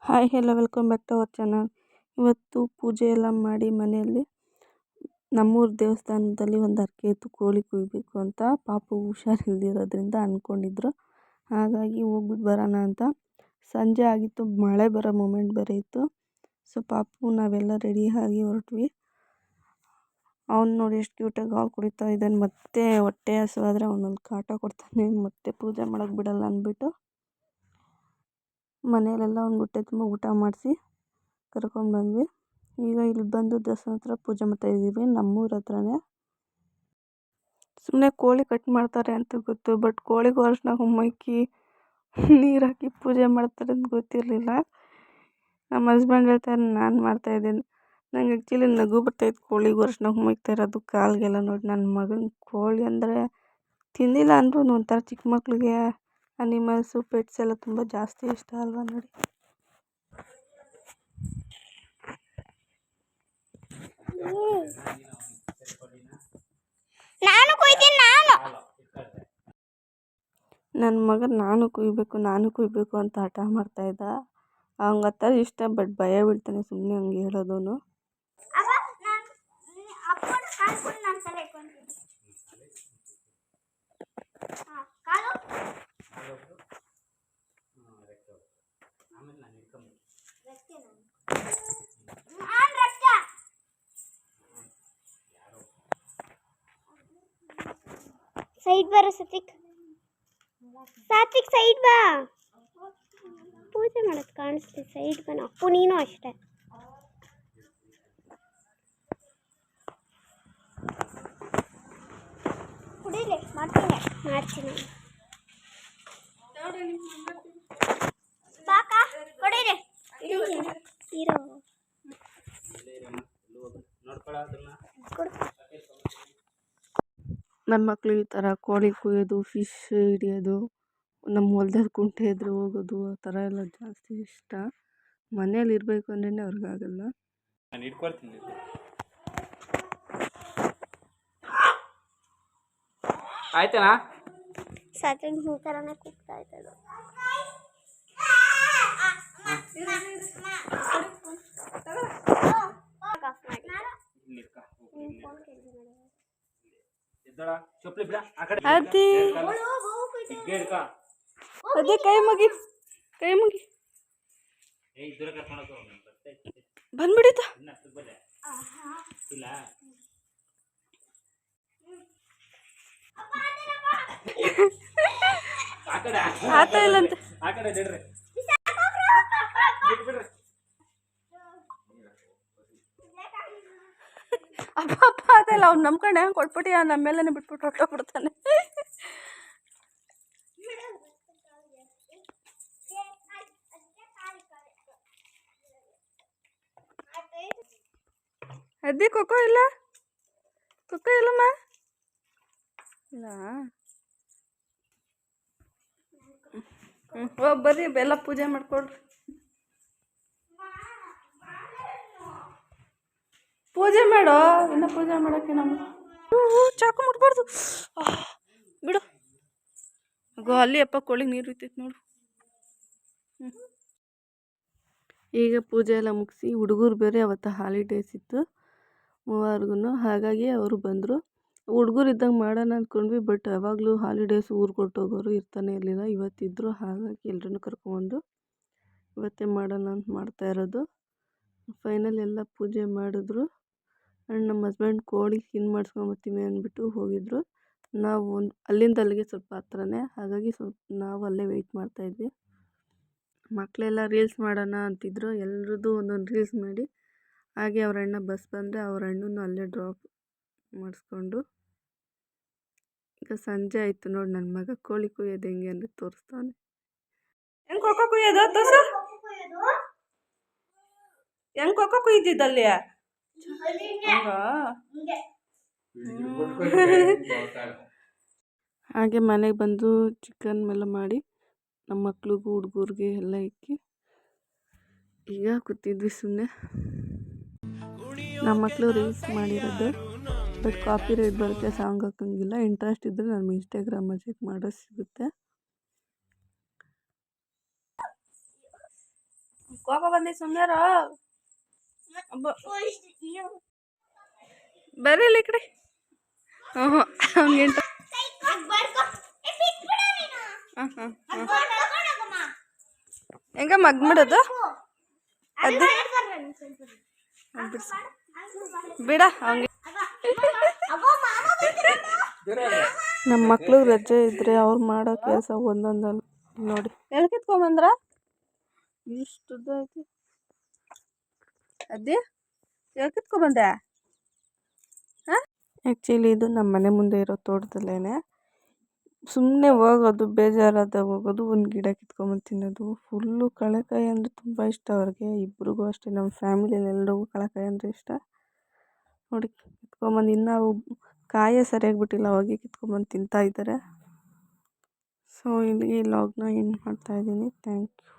Hi hello welcome back to our channel. ಇವತ್ತು ಪೂಜೆ ಎಲ್ಲ ಮಾಡಿ ಮನೆಯಲ್ಲಿ ನಮ್ಮೂರ ದೇವಸ್ಥಾನದಲ್ಲಿ ಒಂದು ಹರಕೆ ಇತ್ತು, ಕೋಳಿ ಕುಯ್ಬೇಕು ಅಂತ. ಪಾಪು ಹುಷಾರಿಲ್ದಿರೋದ್ರಿಂದ ಅಂದ್ಕೊಂಡಿದ್ರು. ಹಾಗಾಗಿ ಹೋಗ್ಬಿಟ್ಟು ಬರೋಣ ಅಂತ ಸಂಜೆ ಆಗಿತ್ತು, ಮಳೆ ಬರೋ ಮೂಮೆಂಟ್ ಬೇರೆ ಇತ್ತು. ಸೊ ಪಾಪು ನಾವೆಲ್ಲ ರೆಡಿ ಆಗಿ ಹೊರಟ್ವಿ. ಅವ್ನು ನೋಡಿ ಎಷ್ಟು ಕ್ಯೂಟಾಗಿ ಹಾಲು ಕುಡಿತಾ ಇದ್ದಾನೆ. ಮತ್ತೆ ಹೊಟ್ಟೆ ಹಸುವಾದರೆ ಅವನಲ್ಲಿ ಕಾಟ ಕೊಡ್ತಾನೆ, ಮತ್ತೆ ಪೂಜೆ ಮಾಡೋಕ್ಕೆ ಬಿಡಲ್ಲ ಅಂದ್ಬಿಟ್ಟು ಮನೆಯಲ್ಲೆಲ್ಲ ಒಂದು ಹೊಟ್ಟೆ ತುಂಬ ಊಟ ಮಾಡಿಸಿ ಕರ್ಕೊಂಡು ಬಂದ್ವಿ. ಈಗ ಇಲ್ಲಿ ಬಂದು ದೇವಸ್ಥಾನ ಹತ್ರ ಪೂಜೆ ಮಾಡ್ತಾಯಿದ್ದೀವಿ, ನಮ್ಮೂರ ಹತ್ರನೇ. ಸುಮ್ಮನೆ ಕೋಳಿ ಕಟ್ ಮಾಡ್ತಾರೆ ಅಂತ ಗೊತ್ತು, ಬಟ್ ಕೋಳಿಗೂ ಅರಿಶಿನ ಕುಂಕುಮಕ್ಕಿ ನೀರು ಹಾಕಿ ಪೂಜೆ ಮಾಡ್ತಾರೆ ಅಂತ ಗೊತ್ತಿರಲಿಲ್ಲ. ನಮ್ಮ ಹಸ್ಬೆಂಡ್ ಹೇಳ್ತಾರೆ ನಾನು ಮಾಡ್ತಾಯಿದ್ದೀನಿ. ನಂಗೆ ಆ್ಯಕ್ಚುಲಿ ನಗು ಬರ್ತಾಯಿತ್ತು ಕೋಳಿಗೂ ಅರಿಶಿನ ಕುಂಕುಮ ಇರೋದು ಕಾಲಿಗೆಲ್ಲ ನೋಡಿ. ನನ್ನ ಮಗನ ಕೋಳಿ ಅಂದರೆ ತಿಂದಿಲ್ಲ ಅಂದರೂ ಒಂಥರ ಚಿಕ್ಕ ಮಕ್ಳಿಗೆ ಅನಿಮಲ್ಸು ಪೆಟ್ಸ್ ಎಲ್ಲ ತುಂಬ ಜಾಸ್ತಿ ಇಷ್ಟ ಅಲ್ವಾ ನೋಡಿ. ನನ್ನ ಮಗ ನಾನು ಕುಯ್ಬೇಕು ಅಂತ ಹಠ ಮಾಡ್ತಾಯಿದ್ದ. ಅವ್ನಿಗೆ ಆ ಥರ ಇಷ್ಟ, ಬಟ್ ಭಯ ಬೀಳ್ತಾನೆ ಸುಮ್ಮನೆ ಹಂಗೆ ಹೇಳೋದವನು. ಸೈಡ್ ಬರೋ ಸಾತ್ವಿಕ್ ಸೈಡ್ ಬಾ, ಪೂಜೆ ಮಾಡೋದು ಕಾಣಿಸ್ತೆ. ಸೈಡ್ ಬಾ. ಅಪ್ಪು ನೀನು ಅಷ್ಟೇ. ಕುಡಿಲಿ ಮಾಡ್ತೀನಿ ಬಾಕ ಕುಡಿಲಿ ಇರೋ ನನ್ನ ಮಕ್ಕಳು ಈ ಥರ ಕೋಳಿ ಕುಯ್ಯೋದು, ಫಿಶ್ ಹಿಡಿಯೋದು, ನಮ್ಮ ಹೊಲ್ದಲ್ಲಿ ಕುಂಟೆ ಇದ್ರೆ ಹೋಗೋದು, ಆ ಥರ ಎಲ್ಲ ಜಾಸ್ತಿ ಇಷ್ಟ. ಮನೇಲಿ ಇರಬೇಕು ಅಂದ್ರೇ ಅವ್ರಿಗಾಗಲ್ಲ. ನಾನು ಇಟ್ಕೊಳ್ತೀನಿ. ಆಯ್ತನಾ? ಸಾತ್ವಿಕ್ ಈ ಥರನೇ ಕೂಗ್ತಾ ಇದ್ದದು. ಅದೇ ಕೈ ಮುಗಿ ಬಂದ್ಬಿಡಿತ. ಆತ ಇಲ್ಲಂತೆ. ಅಪ್ಪ ಅದಲ್ಲ, ಅವ್ನು ನಮ್ಮ ಕಡೆ ಹೆಂಗೆ ಕೊಟ್ಬಿಟ್ಟು ನಮ್ಮ ಮೇಲೇ ಬಿಟ್ಬಿಟ್ಟು ಹೊಟ್ಟೋಗ್ಬಿಡ್ತಾನೆ. ಅದೇ ಕೊಕ್ಕೋ ಇಲ್ಲಮ್ಮ ಇಲ್ಲ. ಹೋಗಿ ಬರ್ರಿ, ಬೆಲ್ಲ ಪೂಜೆ ಮಾಡ್ಕೊಡ್ರಿ. ಪೂಜೆ ಮಾಡೋ, ಇನ್ನು ಪೂಜೆ ಮಾಡೋಕ್ಕೆ ನಮ್ಗೆ ಚಾಕು ಮುಟ್ಬಾರ್ದು ಬಿಡು. ಅಲ್ಲಿ ಅಪ್ಪ ಕೋಳಿಗೆ ನೀರು ಇರ್ತೈತೆ ನೋಡು. ಈಗ ಪೂಜೆ ಎಲ್ಲ ಮುಗಿಸಿ, ಹುಡುಗರು ಬೇರೆ ಅವತ್ತು ಹಾಲಿಡೇಸ್ ಇತ್ತು ಮೂವರ್ಗು. ಹಾಗಾಗಿ ಅವರು ಬಂದರು. ಹುಡುಗರು ಇದ್ದಂಗೆ ಮಾಡೋಣ ಅಂದ್ಕೊಂಡ್ವಿ, ಬಟ್ ಯಾವಾಗಲೂ ಹಾಲಿಡೇಸ್ ಊರಿಗೆ ಹೊರ್ಟೋಗೋರು ಇರ್ತಾನೆ ಇರಲಿಲ್ಲ. ಇವತ್ತಿದ್ದರು, ಹಾಗಾಗಿ ಎಲ್ಲರನ್ನೂ ಕರ್ಕೊಂಡ್ಬಂದು ಇವತ್ತೇ ಮಾಡೋಣ ಅಂತ ಮಾಡ್ತಾಯಿರೋದು. ಫೈನಲ್ ಎಲ್ಲ ಪೂಜೆ ಮಾಡಿದ್ರು. ಆ್ಯಂಡ್ ನಮ್ಮ ಹಸ್ಬೆಂಡ್ ಕೋಳಿ ಕ್ಲೀನ್ ಮಾಡಿಸ್ಕೊಂಬರ್ತೀವಿ ಅಂದ್ಬಿಟ್ಟು ಹೋಗಿದ್ರು. ನಾವು ಅಲ್ಲಿಂದ ಅಲ್ಲಿಗೆ ಸ್ವಲ್ಪ ಹತ್ರನೇ, ಹಾಗಾಗಿ ನಾವು ಅಲ್ಲೇ ವೆಯ್ಟ್ ಮಾಡ್ತಾಯಿದ್ವಿ. ಮಕ್ಕಳೆಲ್ಲ ರೀಲ್ಸ್ ಮಾಡೋಣ ಅಂತಿದ್ರು. ಎಲ್ರದ್ದು ಒಂದೊಂದು ರೀಲ್ಸ್ ಮಾಡಿ, ಹಾಗೆ ಅವ್ರ ಅಣ್ಣ ಬಸ್ ಬಂದರೆ ಅವ್ರ ಅಣ್ಣನೂ ಅಲ್ಲೇ ಡ್ರಾಪ್ ಮಾಡಿಸ್ಕೊಂಡು. ಈಗ ಸಂಜೆ ಆಯಿತು ನೋಡಿ. ನನ್ನ ಮಗ ಕೋಳಿ ಕುಯ್ಯೋದು ಹೆಂಗೆ ಅಂದರೆ ತೋರಿಸ್ತಾನೆ. ಹೆಂಗೆ ಕೊಕ್ಕೋ ಕುಯ್ಯೋದು ತೋರ್ಸು. ಹೆಂಗೆ ಕೊಕ್ಕೋ ಕುಯ್ದಿದ್ದಲ್ಲಿ ಹಾಗೆ ಮನೆಗೆ ಬಂದು ಚಿಕನ್ ಎಲ್ಲ ಮಾಡಿ ನಮ್ಮ ಮಕ್ಳಿಗೂ ಹುಡುಗರಿಗೆ ಎಲ್ಲ ಇಕ್ಕಿ ಈಗ ಕೂತಿದ್ವಿ ಸುಮ್ಮನೆ. ನಮ್ಮ ಮಕ್ಕಳು ರೀಲ್ಸ್ ಮಾಡಿರೋದು, ಬಟ್ ಕಾಪಿ ರೈಟ್ ಬರುತ್ತೆ, ಸಾಂಗ್ ಹಾಕೋಂಗಿಲ್ಲ. ಇಂಟ್ರೆಸ್ಟ್ ಇದ್ದರೆ ನಮ್ಮ ಇನ್ಸ್ಟಾಗ್ರಾಮಲ್ಲಿ ಚೆಕ್ ಮಾಡೋ ಸಿಗುತ್ತೆ. ಕೋಪ ಬಂದಿ ಸುಮ್ಮನೆರೋ ಬರೀಲಿ ಈ ಕಡೆ. ಹ್ಞೂ ಹಂಗೇಂಟ ಹೆಂಗ ಮಗ್ಬಿಡೋದು ಅದು ಬಿಡ ಹಂಗೆ. ನಮ್ಮ ಮಕ್ಳಿಗೆ ರಜೆ ಇದ್ರೆ ಅವ್ರು ಮಾಡೋ ಕೆಲಸ ಒಂದೊಂದಲ್ಲ ನೋಡಿ. ಎಲ್ಲಿ ಕಿತ್ಕೊಂಬಂದ್ರ ಇಷ್ಟುದ್ದ ಐತಿ ಅದೇ ಎಲ್ಲಿ ಕಿತ್ಕೊಂಬಂದೆ? ಹಾಂ ಆ್ಯಕ್ಚುಲಿ ಇದು ನಮ್ಮ ಮನೆ ಮುಂದೆ ಇರೋ ತೋಟದಲ್ಲೇ. ಸುಮ್ಮನೆ ಹೋಗೋದು ಬೇಜಾರಾದ ಹೋಗೋದು, ಒಂದು ಗಿಡ ಕಿತ್ಕೊಂಬಂದು ತಿನ್ನೋದು. ಫುಲ್ಲು ಕಳೆಕಾಯಿ ಅಂದರೆ ತುಂಬ ಇಷ್ಟ ಅವ್ರಿಗೆ, ಇಬ್ರಿಗೂ ಅಷ್ಟೇ. ನಮ್ಮ ಫ್ಯಾಮಿಲಿಯಲ್ಲಿ ಎಲ್ರಿಗೂ ಕಳೆಕಾಯಿ ಅಂದರೆ ಇಷ್ಟ ನೋಡಿ. ಕಿತ್ಕೊಂಬಂದು ಇನ್ನೂ ಅವು ಕಾಯೇ ಸರಿಯಾಗಿ ಬಿಟ್ಟಿಲ್ಲ, ಅವಾಗೆ ಕಿತ್ಕೊಂಬಂದು ತಿಂತಾಯಿದ್ದಾರೆ. ಸೊ ಇಲ್ಲಿಗೆ ಲಾಗ್ನ ಎಂಡ್ ಮಾಡ್ತಾಯಿದ್ದೀನಿ. Thank you.